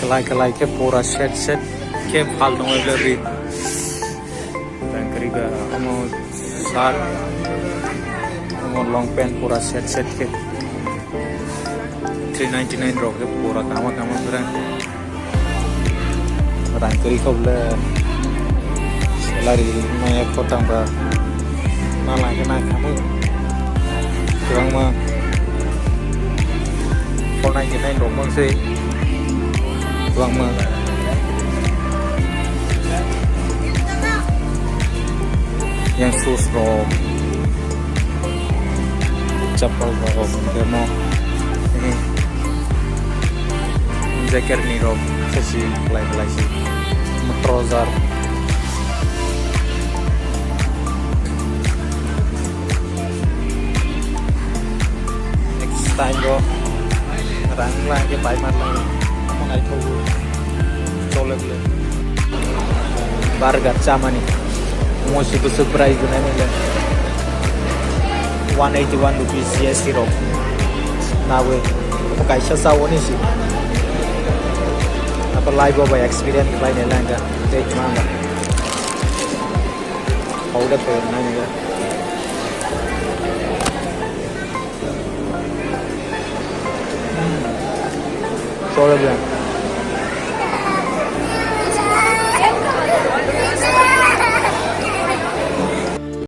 kelai ke pura set ke phal dong lebih dan keriga amo shirt amo long pant pura set ke 399 rok ke pura kama berang orang kiri kau le lari maya potang ba malah kena kamu kurang mah 499 rok masih kurang mah yang shoes rok chapel rok demo ini jaket nih rok sesi pelai sih trouser next time bro ráng lại cái bài mặt này không ai thu cho lên burger chamani most itu surprise na nila 181 rupees GST ro nawe pakai sasawo ni sih apa live ba experience lain nila take manga powder pe na nila Sorry,